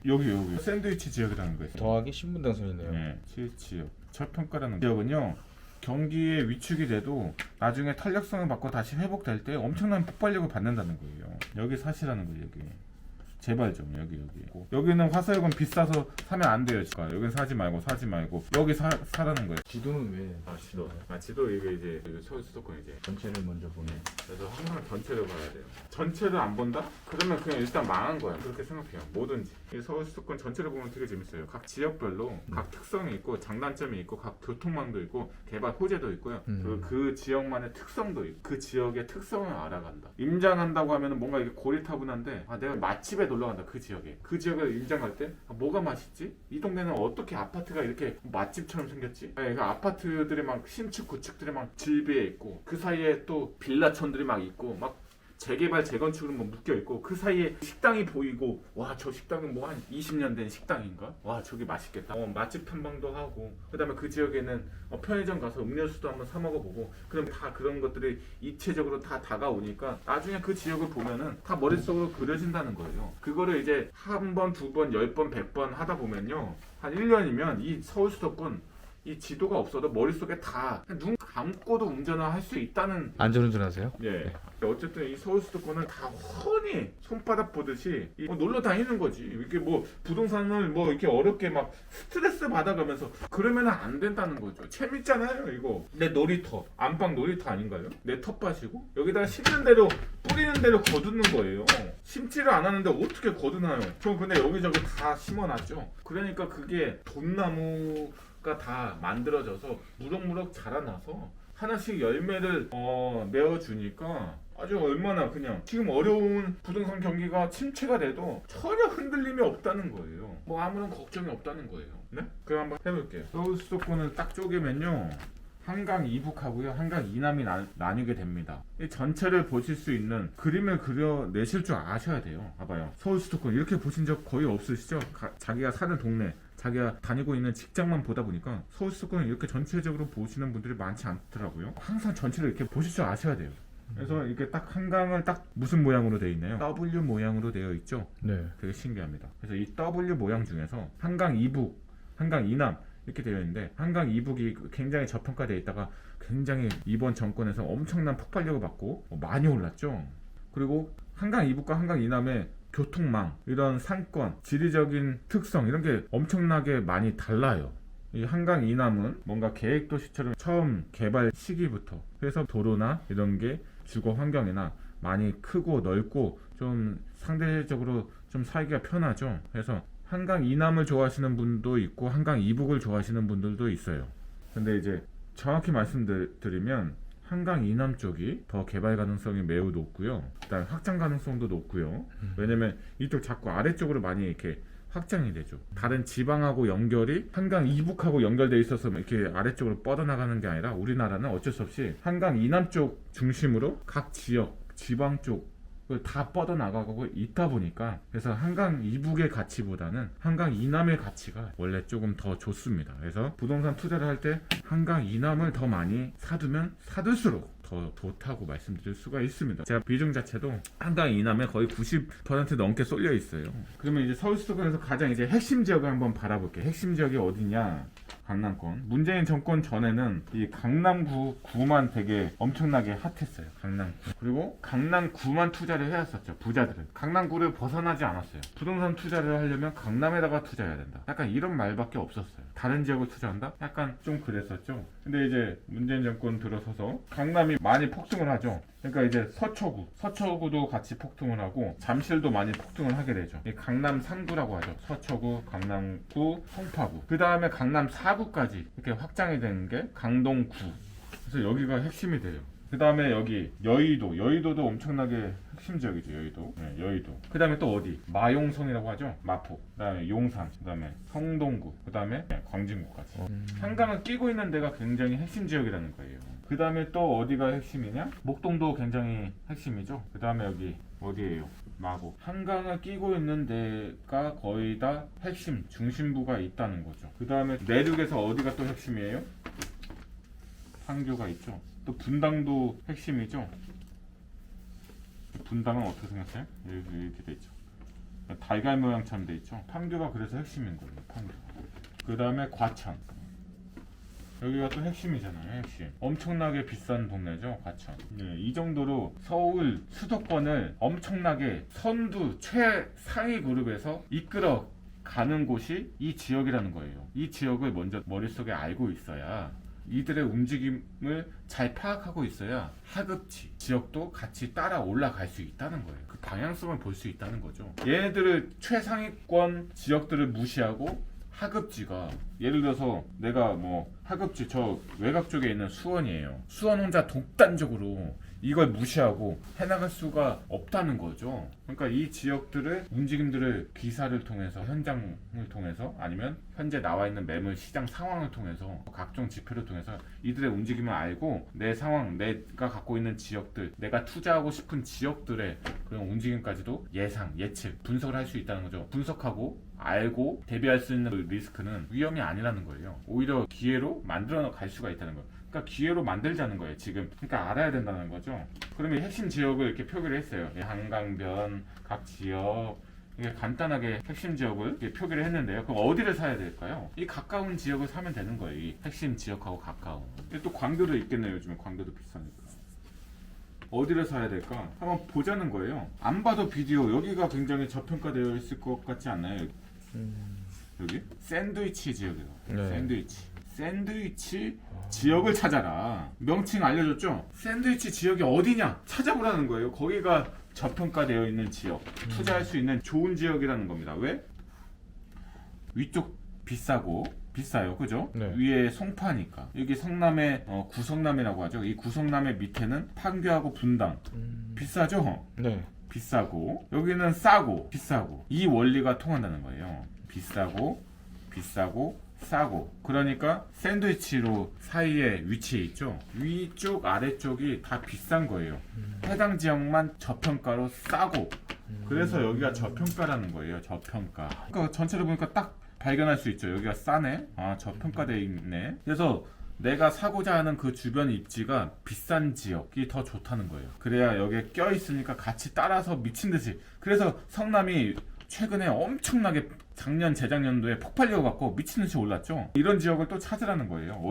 여기 샌드위치 지역이라는 거 있어요. 더하기 신분당선이네요. 네, 지역. 저평가라는 지역은요, 경기에 위축이 돼도 나중에 탄력성을 받고 다시 회복될 때 엄청난 폭발력을 받는다는 거예요. 여기 사시라는 거예요. 여기. 제발 좀 여기. 여기는 화서역은 비싸서 사면 안 돼요. 여기는 사지 말고 여기 사라는 거예요. 지도는 왜? 지도 이게 이제 서울 수도권 이제 전체를 먼저 보네. 그래서 항상 전체를 봐야 돼요. 전체를 안 본다? 그러면 그냥 일단 망한 거야. 그렇게 생각해요. 뭐든지. 이 서울 수도권 전체를 보면 되게 재밌어요. 각 지역별로 각 특성이 있고 장단점이 있고 각 교통망도 있고 개발 호재도 있고요. 그리고 그 지역만의 특성도 있고 그 지역의 특성을 알아간다. 임장한다고 하면 뭔가 이게 고리타분한데 내가 맛집에 놀러 간다. 그 지역에 임장 갈 때 뭐가 맛있지? 이 동네는 어떻게 아파트가 이렇게 맛집처럼 생겼지? 그 아파트들이 막 신축 구축들이 막 질비해 있고 그 사이에 또 빌라촌들이 막 있고 막 재개발 재건축으로 뭐 묶여 있고 그 사이에 식당이 보이고 와 저 식당은 뭐 한 20년 된 식당인가? 와 저기 맛있겠다. 맛집 탐방도 하고 그다음에 그 지역에는 편의점 가서 음료수도 한번 사 먹어보고 그럼 다 그런 것들이 입체적으로 다 다가오니까 나중에 그 지역을 보면은 다 머릿속으로 그려진다는 거예요. 그거를 이제 한 번, 두 번, 10번, 100번 하다 보면요 한 1년이면 이 서울 수도권 이 지도가 없어도 머릿속에 다 눈 감고도 운전을 할 수 있다는. 안전운전하세요? 예. 어쨌든 이 서울 수도권은 다 훤히 손바닥 보듯이 놀러 다니는 거지. 이렇게 뭐 부동산을 뭐 이렇게 어렵게 막 스트레스 받아가면서 그러면 안 된다는 거죠. 재밌잖아요 이거. 내 놀이터, 안방 놀이터 아닌가요? 내 텃밭이고 여기다가 심는 대로 뿌리는 대로 거두는 거예요. 심지를 안 하는데 어떻게 거두나요? 저 근데 여기저기 다 심어놨죠. 그러니까 그게 돈나무가 다 만들어져서 무럭무럭 자라나서 하나씩 열매를 메어주니까 아주 얼마나 그냥 지금 어려운 부동산 경기가 침체가 돼도 전혀 흔들림이 없다는 거예요. 뭐 아무런 걱정이 없다는 거예요. 네? 그럼 한번 해볼게요. 서울 수도권을 딱 쪼개면요 한강 이북하고요 한강 이남이 나뉘게 됩니다. 이 전체를 보실 수 있는 그림을 그려내실 줄 아셔야 돼요. 봐봐요. 서울 수도권 이렇게 보신 적 거의 없으시죠? 자기가 사는 동네 자기가 다니고 있는 직장만 보다 보니까 서울 수도권을 이렇게 전체적으로 보시는 분들이 많지 않더라고요. 항상 전체를 이렇게 보실 줄 아셔야 돼요. 그래서 이렇게 딱 한강을 딱 무슨 모양으로 되어 있나요? W 모양으로 되어 있죠? 네. 되게 신기합니다. 그래서 이 W 모양 중에서 한강 이북, 한강 이남 이렇게 되어 있는데 한강 이북이 굉장히 저평가되어 있다가 굉장히 이번 정권에서 엄청난 폭발력을 받고 많이 올랐죠. 그리고 한강 이북과 한강 이남의 교통망, 이런 상권, 지리적인 특성 이런 게 엄청나게 많이 달라요. 이 한강 이남은 뭔가 계획도시처럼 처음 개발 시기부터 해서 도로나 이런 게 주거 환경이나 많이 크고 넓고 좀 상대적으로 좀 살기가 편하죠. 그래서 한강 이남을 좋아하시는 분도 있고 한강 이북을 좋아하시는 분들도 있어요. 근데 이제 정확히 말씀드리면 한강 이남 쪽이 더 개발 가능성이 매우 높고요. 일단 확장 가능성도 높고요. 왜냐면 이쪽 자꾸 아래쪽으로 많이 이렇게 확장이 되죠. 다른 지방하고 연결이 한강 이북하고 연결돼 있어서 이렇게 아래쪽으로 뻗어나가는 게 아니라 우리나라는 어쩔 수 없이 한강 이남 쪽 중심으로 각 지역, 지방 쪽을 다 뻗어나가고 있다 보니까 그래서 한강 이북의 가치보다는 한강 이남의 가치가 원래 조금 더 좋습니다. 그래서 부동산 투자를 할 때 한강 이남을 더 많이 사두면 사둘수록 더 좋다고 말씀드릴 수가 있습니다. 제가 비중 자체도 한강 이남에 거의 90% 넘게 쏠려 있어요. 그러면 이제 서울 수도권에서 가장 이제 핵심 지역을 한번 바라볼게요. 핵심 지역이 어디냐? 강남권. 문재인 정권 전에는 이 강남구만 되게 엄청나게 핫했어요. 강남구. 그리고 강남구만 투자를 해왔었죠. 부자들은. 강남구를 벗어나지 않았어요. 부동산 투자를 하려면 강남에다가 투자해야 된다. 약간 이런 말밖에 없었어요. 다른 지역을 투자한다? 약간 좀 그랬었죠. 근데 이제 문재인 정권 들어서서 강남이 많이 폭등을 하죠. 그러니까 이제 서초구도 같이 폭등을 하고 잠실도 많이 폭등을 하게 되죠. 이 강남 3구라고 하죠. 서초구, 강남구, 송파구. 그 다음에 강남 4구까지 이렇게 확장이 되는 게 강동구. 그래서 여기가 핵심이 돼요. 그 다음에 여기 여의도도 엄청나게 핵심 지역이죠. 여의도. 그 다음에 또 어디? 마용성이라고 하죠. 마포. 그 다음에 용산. 그 다음에 성동구. 그 다음에 광진구까지. 한강을 끼고 있는 데가 굉장히 핵심 지역이라는 거예요. 그 다음에 또 어디가 핵심이냐? 목동도 굉장히 핵심이죠. 그 다음에 여기 어디예요? 마곡. 한강을 끼고 있는 데가 거의 다 핵심, 중심부가 있다는 거죠. 그 다음에 내륙에서 어디가 또 핵심이에요? 판교가 있죠. 또 분당도 핵심이죠. 분당은 어떻게 생각해요? 이렇게 돼 있죠. 달걀 모양처럼 돼 있죠. 판교가 그래서 핵심인 거예요. 판교. 그 다음에 과천. 여기가 또 핵심이잖아요. 핵심. 엄청나게 비싼 동네죠. 과천. 네, 이 정도로 서울 수도권을 엄청나게 선두 최상위 그룹에서 이끌어 가는 곳이 이 지역이라는 거예요. 이 지역을 먼저 머릿속에 알고 있어야, 이들의 움직임을 잘 파악하고 있어야 하급지 지역도 같이 따라 올라갈 수 있다는 거예요. 그 방향성을 볼 수 있다는 거죠. 얘네들을 최상위권 지역들을 무시하고 하급지가, 예를 들어서 내가 뭐 하급지 저 외곽 쪽에 있는 수원이에요. 수원 혼자 독단적으로 이걸 무시하고 해나갈 수가 없다는 거죠. 그러니까 이 지역들의 움직임들을 기사를 통해서, 현장을 통해서, 아니면 현재 나와 있는 매물 시장 상황을 통해서, 각종 지표를 통해서 이들의 움직임을 알고 내 상황, 내가 갖고 있는 지역들, 내가 투자하고 싶은 지역들의 그런 움직임까지도 예상, 예측, 분석을 할 수 있다는 거죠. 분석하고 알고 대비할 수 있는 리스크는 위험이 아니라는 거예요. 오히려 기회로 만들어 갈 수가 있다는 거예요. 그러니까 기회로 만들자는 거예요. 지금. 그러니까 알아야 된다는 거죠. 그러면 핵심 지역을 이렇게 표기를 했어요. 한강변, 각 지역, 이게 간단하게 핵심 지역을 이렇게 표기를 했는데요. 그럼 어디를 사야 될까요? 이 가까운 지역을 사면 되는 거예요. 이 핵심 지역하고 가까운. 근데 또 광교도 있겠네요. 요즘에 광교도 비싸니까. 어디를 사야 될까? 한번 보자는 거예요. 안 봐도 비디오. 여기가 굉장히 저평가되어 있을 것 같지 않나요? 여기? 샌드위치 지역이에요. 네. 샌드위치 지역을 찾아라. 명칭 알려줬죠? 샌드위치 지역이 어디냐? 찾아보라는 거예요. 거기가 저평가되어 있는 지역, 투자할 수 있는 좋은 지역이라는 겁니다. 왜? 위쪽 비싸요, 그죠? 네. 위에 송파니까. 여기 성남의 구성남이라고 하죠. 이 구성남의 밑에는 판교하고 분당. 비싸죠? 네. 비싸고, 여기는 싸고 비싸고, 이 원리가 통한다는 거예요. 비싸고 싸고. 그러니까 샌드위치로 사이에 위치해 있죠. 위쪽 아래쪽이 다 비싼 거예요. 해당 지역만 저평가로 싸고, 그래서 여기가 저평가라는 거예요. 저평가. 그러니까 전체를 보니까 딱 발견할 수 있죠. 여기가 싸네. 아, 저평가돼 있네. 그래서 내가 사고자 하는 그 주변 입지가 비싼 지역이 더 좋다는 거예요. 그래야 여기에 껴있으니까 같이 따라서 미친듯이. 그래서 성남이 최근에 엄청나게 작년, 재작년도에 폭발력을 갖고 미친듯이 올랐죠. 이런 지역을 또 찾으라는 거예요.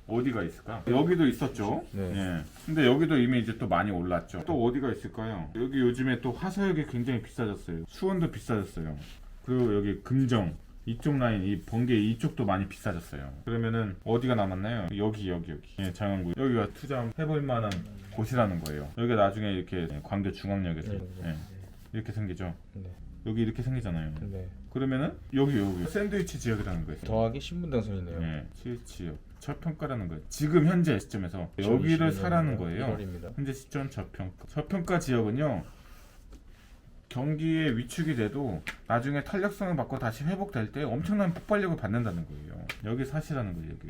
어디가 있을까? 여기도 있었죠. 네. 예. 근데 여기도 이미 이제 또 많이 올랐죠. 또 어디가 있을까요? 여기 요즘에 또 화서역이 굉장히 비싸졌어요. 수원도 비싸졌어요. 그리고 여기 금정 이쪽 라인, 이 번개 이쪽도 많이 비싸졌어요. 그러면은 어디가 남았나요? 여기. 예, 장안구. 여기가 투자해볼 만한 곳이라는 거예요. 여기가 나중에 이렇게 광교 중앙역에서 예, 이렇게 생기죠. 네. 여기 이렇게 생기잖아요. 네. 그러면은 여기 샌드위치 지역이라는 거예요. 더하기 신분당선이네요. 네, 지역 저평가라는 거예요. 지금 현재 시점에서 여기를 사라는 거예요. 1월입니다. 현재 시점 저평가 지역은요, 경기에 위축이 돼도 나중에 탄력성을 받고 다시 회복될 때 엄청난 폭발력을 받는다는 거예요. 여기 사시라는 거예요. 여기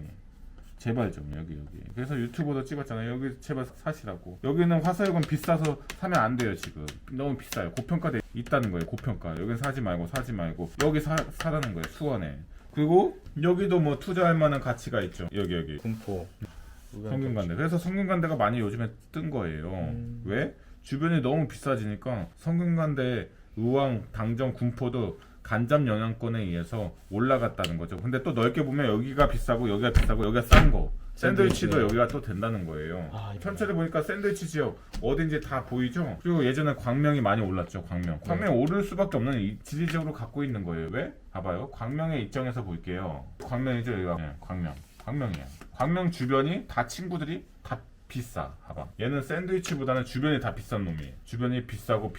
제발 좀 여기. 그래서 유튜브도 찍었잖아요. 여기 제발 사시라고. 여기는 화서역은 비싸서 사면 안 돼요. 지금 너무 비싸요. 고평가돼 있다는 거예요. 고평가. 여긴 사지 말고 여기 사라는 거예요. 수원에. 그리고 여기도 뭐 투자할 만한 가치가 있죠. 여기 군포. 성균관대. 그래서 성균관대가 많이 요즘에 뜬 거예요. 왜? 주변이 너무 비싸지니까 성균관대, 의왕, 당정, 군포도 간접 영향권에 의해서 올라갔다는 거죠. 근데 또 넓게 보면 여기가 비싸고 여기가 싼 거. 샌드위치도 샌드위치. 여기가 또 된다는 거예요. 아, 전체를 보니까 샌드위치 지역 어딘지 다 보이죠? 그리고 예전에 광명이 많이 올랐죠. 광명 오를 수밖에 없는 지리적으로 갖고 있는 거예요. 왜? 봐봐요. 광명의 입장에서 볼게요. 광명이죠, 여기가. 네, 광명이에요. 광명 주변이 다 친구들이 다 비싸. 봐봐. 얘는 샌드위치보다는 주변이 다 비싼 놈이에요. 주변이 비싸고.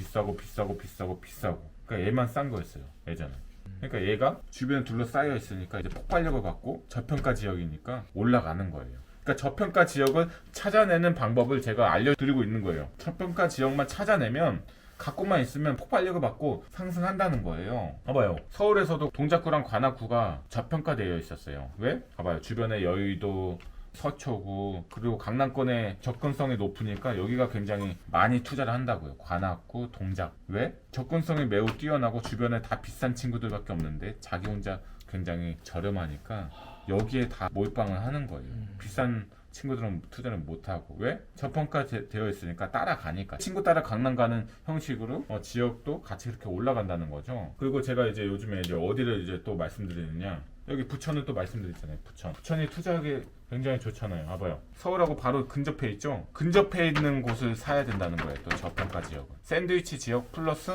그러니까 얘만 싼 거였어요. 예전에. 그러니까 얘가 주변에 둘러싸여 있으니까 이제 폭발력을 받고 저평가 지역이니까 올라가는 거예요. 그러니까 저평가 지역을 찾아내는 방법을 제가 알려드리고 있는 거예요. 저평가 지역만 찾아내면, 갖고만 있으면 폭발력을 받고 상승한다는 거예요. 봐봐요. 서울에서도 동작구랑 관악구가 저평가되어 있었어요. 왜? 봐봐요. 주변에 여의도, 서초구, 그리고 강남권의 접근성이 높으니까 여기가 굉장히 많이 투자를 한다고요. 관악구, 동작. 왜? 접근성이 매우 뛰어나고 주변에 다 비싼 친구들밖에 없는데 자기 혼자 굉장히 저렴하니까 여기에 다 몰빵을 하는 거예요. 비싼 친구들은 투자를 못하고 왜? 저평가 되어 있으니까 따라가니까 친구 따라 강남 가는 형식으로 지역도 같이 그렇게 올라간다는 거죠. 그리고 제가 이제 요즘에 이제 어디를 이제 또 말씀드리느냐, 여기 부천을 또 말씀드렸잖아요. 부천이 투자하기 굉장히 좋잖아요. 봐봐요. 서울하고 바로 근접해 있죠. 근접해 있는 곳을 사야 된다는 거예요. 또 저평가 지역은 샌드위치 지역 플러스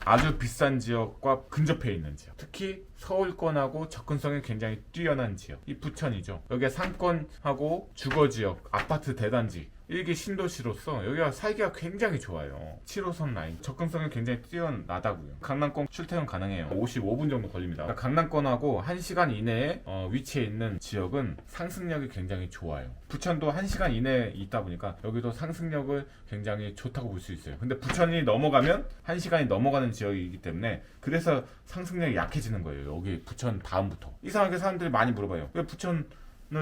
아주 비싼 지역과 근접해 있는 지역, 특히 서울권하고 접근성이 굉장히 뛰어난 지역, 이 부천이죠. 여기가 상권하고 주거지역, 아파트 대단지, 일기 신도시로서 여기가 살기가 굉장히 좋아요. 7호선 라인 접근성이 굉장히 뛰어나다고요. 강남권 출퇴근 가능해요. 55분 정도 걸립니다. 그러니까 강남권하고 1시간 이내에 위치해 있는 지역은 상승력이 굉장히 좋아요. 부천도 1시간 이내에 있다 보니까 여기도 상승력을 굉장히 좋다고 볼 수 있어요. 근데 부천이 넘어가면 1시간이 넘어가는 지역이기 때문에 그래서 상승력이 약해지는 거예요. 여기 부천 다음부터. 이상하게 사람들이 많이 물어봐요. 왜 부천을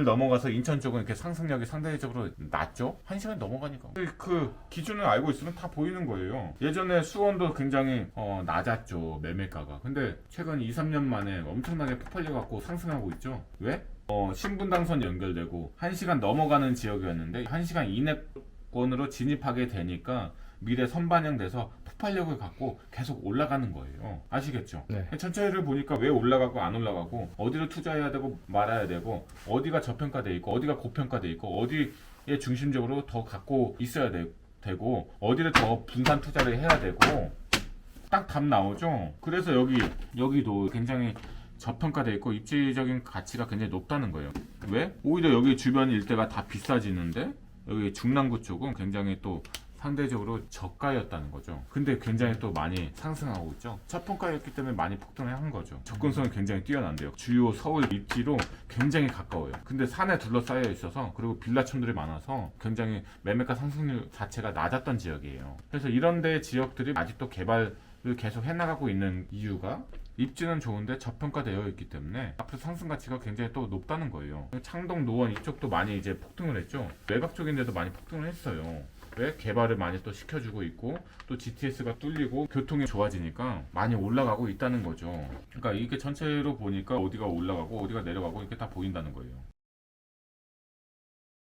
넘어가서 인천 쪽은 이렇게 상승력이 상대적으로 낮죠? 1시간 넘어가니까. 그 기준을 알고 있으면 다 보이는 거예요. 예전에 수원도 굉장히 낮았죠, 매매가가. 근데 최근 2, 3년 만에 엄청나게 폭발력 갖고 상승하고 있죠. 왜? 신분당선 연결되고 1시간 넘어가는 지역이었는데 1시간 이내권으로 진입하게 되니까 미래 선반영돼서 폭발력을 갖고 계속 올라가는 거예요. 아시겠죠? 네. 전체를 보니까 왜 올라가고 안 올라가고, 어디를 투자해야 되고 말아야 되고, 어디가 저평가돼 있고 어디가 고평가돼 있고, 어디에 중심적으로 더 갖고 있어야 되고, 어디를 더 분산 투자를 해야 되고, 딱 답 나오죠. 그래서 여기도 굉장히 저평가돼 있고 입지적인 가치가 굉장히 높다는 거예요. 왜? 오히려 여기 주변 일대가 다 비싸지는데 여기 중랑구 쪽은 굉장히 또 상대적으로 저가였다는 거죠. 근데 굉장히 또 많이 상승하고 있죠. 저평가였기 때문에 많이 폭등을 한 거죠. 접근성이 굉장히 뛰어난데요. 주요 서울 입지로 굉장히 가까워요. 근데 산에 둘러싸여 있어서, 그리고 빌라촌들이 많아서 굉장히 매매가 상승률 자체가 낮았던 지역이에요. 그래서 이런 데 지역들이 아직도 개발을 계속 해나가고 있는 이유가, 입지는 좋은데 저평가되어 있기 때문에 앞으로 상승 가치가 굉장히 또 높다는 거예요. 창동, 노원 이쪽도 많이 이제 폭등을 했죠. 외곽 쪽인데도 많이 폭등을 했어요. 왜? 개발을 많이 또 시켜주고 있고, 또 GTS가 뚫리고 교통이 좋아지니까 많이 올라가고 있다는 거죠. 그러니까 이게 전체로 보니까 어디가 올라가고 어디가 내려가고 이렇게 다 보인다는 거예요.